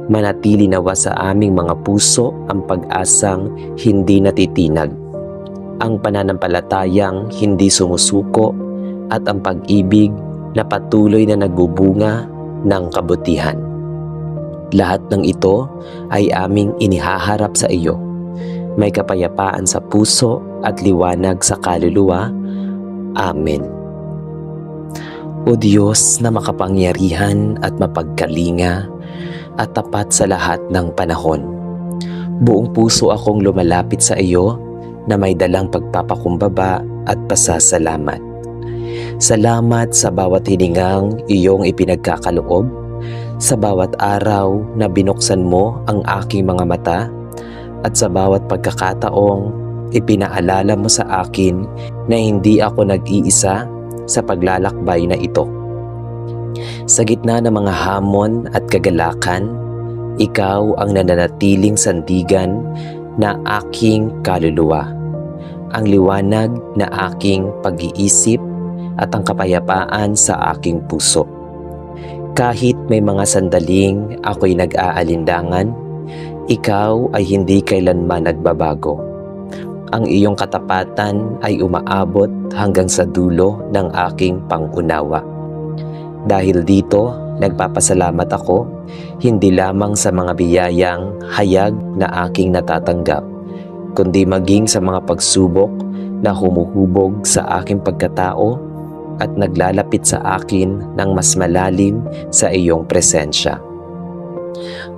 Manatili nawa sa aming mga puso ang pag-asang hindi natitinag, ang pananampalatayang hindi sumusuko, at ang pag-ibig na patuloy na nagbubunga ng kabutihan. Lahat ng ito ay aming inihaharap sa iyo. May kapayapaan sa puso at liwanag sa kaluluwa. Amen. O Diyos na makapangyarihan at mapagkalinga at tapat sa lahat ng panahon, buong puso akong lumalapit sa iyo na may dalang pagpapakumbaba at pasasalamat. Salamat sa bawat hiningang iyong ipinagkakaloob, sa bawat araw na binuksan mo ang aking mga mata, at sa bawat pagkakataong ipinaalala mo sa akin na hindi ako nag-iisa sa paglalakbay na ito. Sa gitna ng mga hamon at kagalakan, ikaw ang nananatiling sandigan na aking kaluluwa, ang liwanag na aking pag-iisip at ang kapayapaan sa aking puso. Kahit may mga sandaling ako'y nag-aalindangan, ikaw ay hindi kailanman nagbabago. Ang iyong katapatan ay umaabot hanggang sa dulo ng aking pangunawa. Dahil dito, nagpapasalamat ako, hindi lamang sa mga biyayang hayag na aking natatanggap, kundi maging sa mga pagsubok na humuhubog sa aking pagkatao at naglalapit sa akin ng mas malalim sa iyong presensya.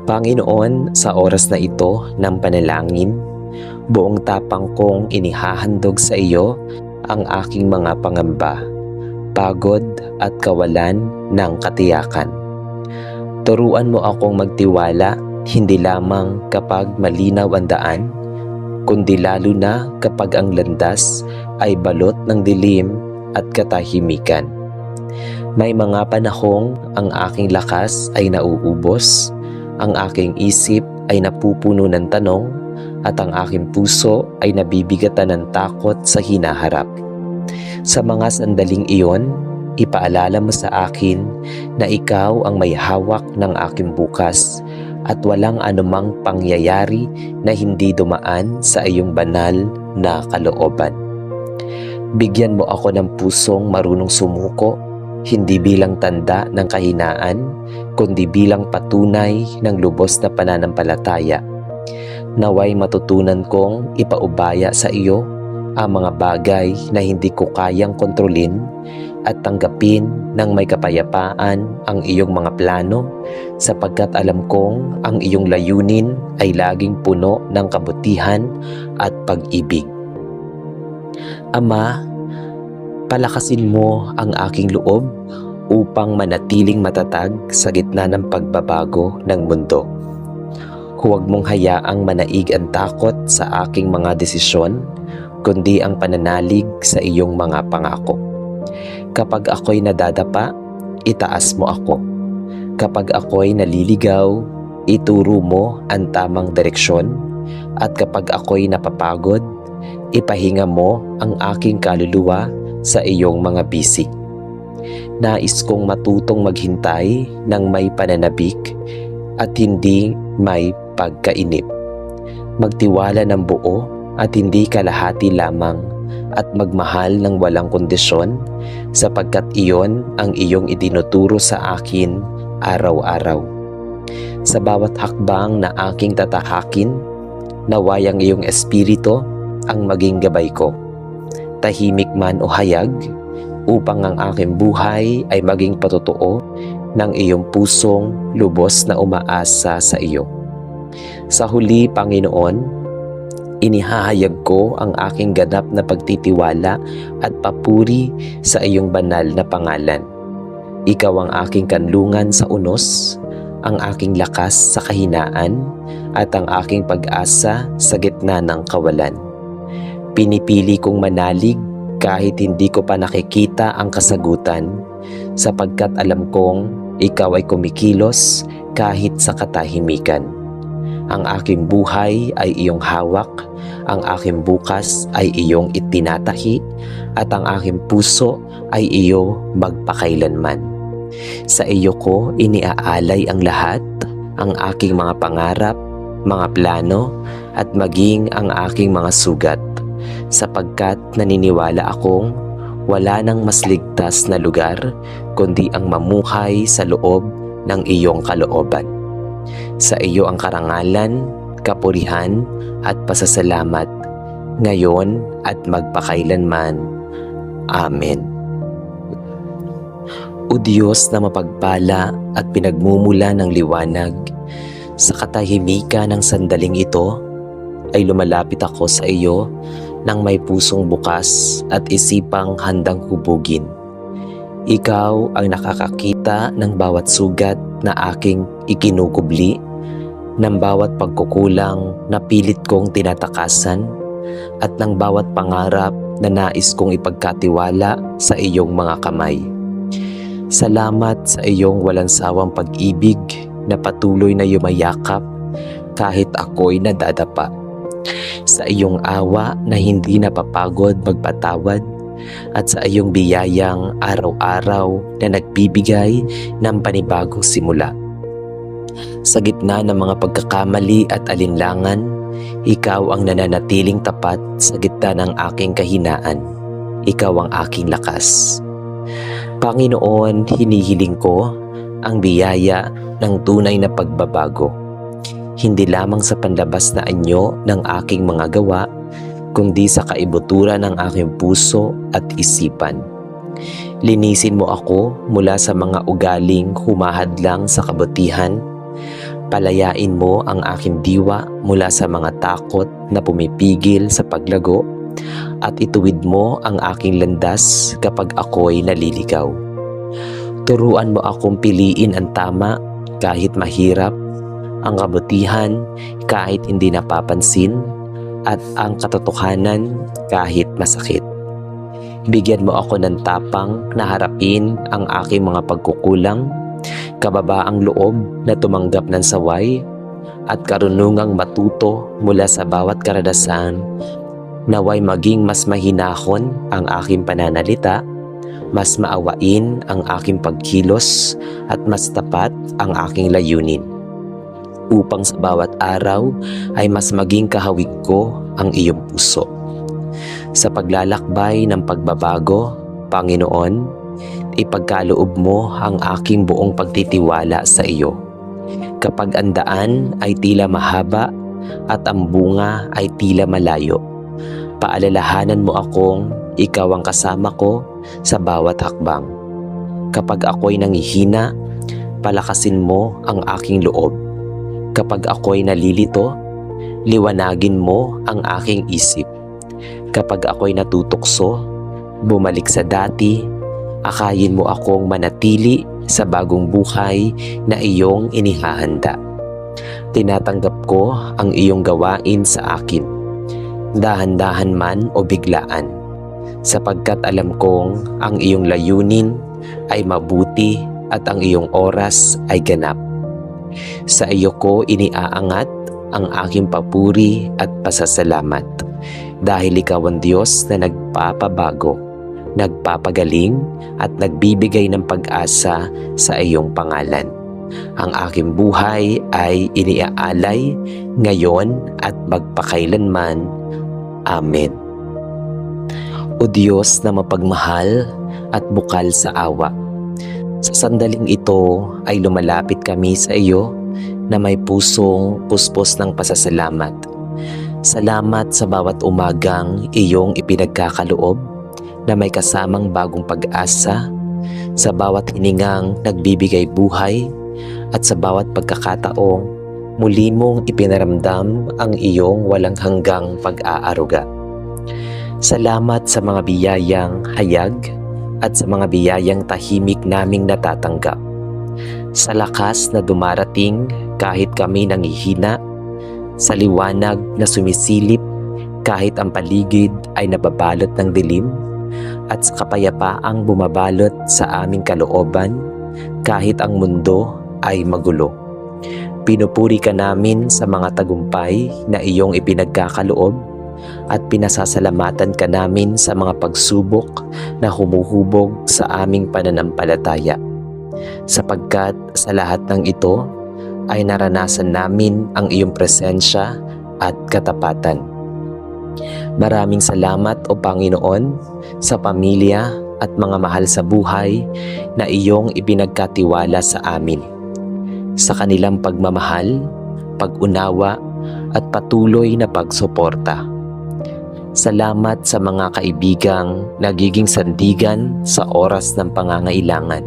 Panginoon, sa oras na ito ng panalangin, buong tapang kong inihahandog sa iyo ang aking mga pangamba, pagod at kawalan ng katiyakan. Turuan mo akong magtiwala hindi lamang kapag malinaw ang daan, kundi lalo na kapag ang landas ay balot ng dilim at katahimikan. May mga panahong ang aking lakas ay nauubos, ang aking isip ay napupuno ng tanong, at ang aking puso ay nabibigatan ng takot sa hinaharap. Sa mga sandaling iyon, ipaalala mo sa akin na ikaw ang may hawak ng aking bukas at walang anumang pangyayari na hindi dumaan sa iyong banal na kalooban. Bigyan mo ako ng pusong marunong sumuko, hindi bilang tanda ng kahinaan, kundi bilang patunay ng lubos na pananampalataya. Naway matutunan kong ipaubaya sa iyo ang mga bagay na hindi ko kayang kontrolin at tanggapin ng may kapayapaan ang iyong mga plano, sapagkat alam kong ang iyong layunin ay laging puno ng kabutihan at pag-ibig. Ama, palakasin mo ang aking loob upang manatiling matatag sa gitna ng pagbabago ng mundo. Huwag mong hayaang manaig ang takot sa aking mga desisyon, kundi ang pananalig sa iyong mga pangako. Kapag ako'y nadadapa, itaas mo ako. Kapag ako'y naliligaw, ituro mo ang tamang direksyon. At kapag ako'y napapagod, ipahinga mo ang aking kaluluwa sa iyong mga bisig. Nais kong matutong maghintay ng may pananabik at hindi may pagkainip. Magtiwala ng buo at hindi kalahati lamang, at magmahal ng walang kondisyon, sapagkat iyon ang iyong itinuturo sa akin araw-araw. Sa bawat hakbang na aking tatahakin, naway ang iyong espiritu ang maging gabay ko, tahimik man o hayag, upang ang aking buhay ay maging patotoo ng iyong pusong lubos na umaasa sa iyo. Sa huli, Panginoon, inihahayag ko ang aking ganap na pagtitiwala at papuri sa iyong banal na pangalan. Ikaw ang aking kanlungan sa unos, ang aking lakas sa kahinaan, at ang aking pag-asa sa gitna ng kawalan. Pinipili kong manalig kahit hindi ko pa nakikita ang kasagutan, sapagkat alam kong ikaw ay kumikilos kahit sa katahimikan. Ang aking buhay ay iyong hawak, ang aking bukas ay iyong itinatahi, at ang aking puso ay iyo magpakailanman. Sa iyo ko iniaalay ang lahat, ang aking mga pangarap, mga plano, at maging ang aking mga sugat, sapagkat naniniwala akong wala nang mas ligtas na lugar kundi ang mamuhay sa loob ng iyong kalooban. Sa iyo ang karangalan, kapurihan at pasasalamat, ngayon at magpakailanman. Amen. O Diyos na mapagpala at pinagmumula ng liwanag, sa katahimikan ng sandaling ito ay lumalapit ako sa iyo nang may pusong bukas at isipang handang hubugin. Ikaw ang nakakakita ng bawat sugat na aking ikinukubli, ng bawat pagkukulang na pilit kong tinatakasan, at ng bawat pangarap na nais kong ipagkatiwala sa iyong mga kamay. Salamat sa iyong walang sawang pag-ibig na patuloy na yumayakap kahit ako'y nadadapa. Sa iyong awa na hindi napapagod magpatawad, at sa iyong biyayang araw-araw na nagbibigay ng panibagong simula. Sa gitna ng mga pagkakamali at alinlangan, Ikaw ang nananatiling tapat sa gitna ng aking kahinaan. Ikaw ang aking lakas. Panginoon, hinihiling ko ang biyaya ng tunay na pagbabago. Hindi lamang sa panlabas na anyo ng aking mga gawa, kundi sa kaibuturan ng aking puso at isipan. Linisin mo ako mula sa mga ugaling humahadlang sa kabutihan. Palayain mo ang aking diwa mula sa mga takot na pumipigil sa paglago, at ituwid mo ang aking landas kapag ako'y naliligaw. Turuan mo akong piliin ang tama kahit mahirap, ang kabutihan kahit hindi napapansin, at ang katotohanan kahit masakit. Bigyan mo ako ng tapang na harapin ang aking mga pagkukulang, kababaang loob na tumanggap ng saway, at karunungang matuto mula sa bawat karanasan. Naway maging mas mahinahon ang aking pananalita, mas maawain ang aking pagkilos, at mas tapat ang aking layunin. Upang sa bawat araw ay mas maging kahawig ko ang iyong puso. Sa paglalakbay ng pagbabago, Panginoon, ipagkaloob mo ang aking buong pagtitiwala sa iyo. Kapag ang daan ay tila mahaba at ang bunga ay tila malayo, paalalahanan mo akong ikaw ang kasama ko sa bawat hakbang. Kapag ako'y nangihina, palakasin mo ang aking loob. Kapag ako'y nalilito, liwanagin mo ang aking isip. Kapag ako'y natutukso, bumalik sa dati, akayin mo akong manatili sa bagong buhay na iyong inihahanda. Tinatanggap ko ang iyong gawain sa akin, dahan-dahan man o biglaan, sapagkat alam kong ang iyong layunin ay mabuti at ang iyong oras ay ganap. Sa iyo ko iniaangat ang aking papuri at pasasalamat, dahil ikaw ang Diyos na nagpapabago, nagpapagaling at nagbibigay ng pag-asa sa iyong pangalan. Ang aking buhay ay iniaalay ngayon at magpakailanman. Amen. O Diyos na mapagmahal at bukal sa awa, sa sandaling ito ay lumalapit kami sa iyo na may pusong puspos ng pasasalamat. Salamat sa bawat umagang iyong ipinagkakaloob na may kasamang bagong pag-asa, sa bawat hiningang nagbibigay buhay, at sa bawat pagkakataong muli mong ipinaramdam ang iyong walang hanggang pag-aaruga. Salamat sa mga biyayang hayag at sa mga biyayang tahimik naming natatanggap. Sa lakas na dumarating kahit kami nangihina, sa liwanag na sumisilip kahit ang paligid ay nababalot ng dilim, at sa kapayapaang bumabalot sa aming kalooban kahit ang mundo ay magulo. Pinupuri ka namin sa mga tagumpay na iyong ipinagkakaloob, at pinasasalamatan ka namin sa mga pagsubok na humuhubog sa aming pananampalataya, sapagkat sa lahat ng ito ay naranasan namin ang iyong presensya at katapatan. Maraming salamat o Panginoon sa pamilya at mga mahal sa buhay na iyong ipinagkatiwala sa amin. Sa kanilang pagmamahal, pag-unawa at patuloy na pagsuporta. Salamat sa mga kaibigang nagiging sandigan sa oras ng pangangailangan,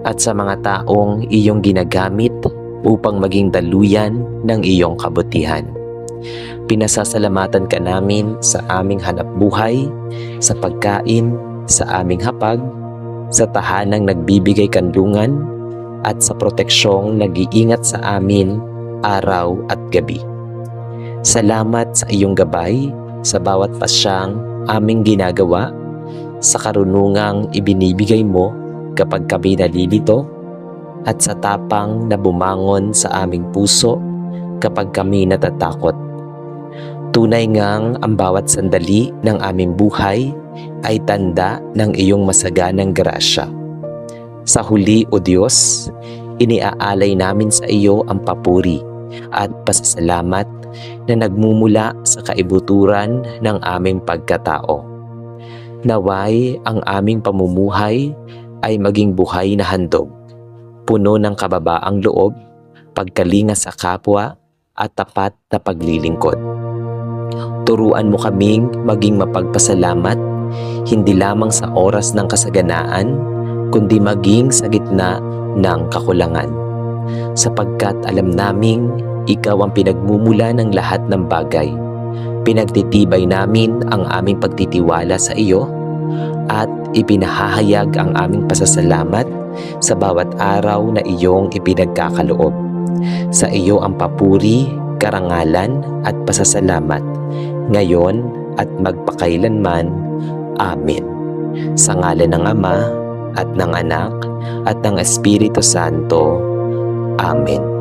at sa mga taong iyong ginagamit upang maging daluyan ng iyong kabutihan. Pinasasalamatan ka namin sa aming hanapbuhay, sa pagkain, sa aming hapag, sa tahanang nagbibigay kanlungan, at sa proteksyong nag-iingat sa amin araw at gabi. Salamat sa iyong gabay sa bawat pasyang aming ginagawa, sa karunungang ibinibigay mo kapag kami nalilito, at sa tapang na bumangon sa aming puso kapag kami natatakot. Tunay ngang ang bawat sandali ng aming buhay ay tanda ng iyong masaganang grasya. Sa huli, O Diyos, iniaalay namin sa iyo ang papuri at pasasalamat na nagmumula sa kaibuturan ng aming pagkatao. Naway ang aming pamumuhay ay maging buhay na handog, puno ng kababaang loob, pagkalinga sa kapwa at tapat na paglilingkod. Turuan mo kaming maging mapagpasalamat, hindi lamang sa oras ng kasaganaan, kundi maging sa gitna ng kakulangan. Sapagkat alam naming ikaw ang pinagmumula ng lahat ng bagay. Pinagtitibay namin ang aming pagtitiwala sa iyo at ipinahahayag ang aming pasasalamat sa bawat araw na iyong ipinagkakaloob. Sa iyo ang papuri, karangalan at pasasalamat, ngayon at magpakailanman. Amen. Sa ngalan ng Ama at ng Anak at ng Espiritu Santo. Amen.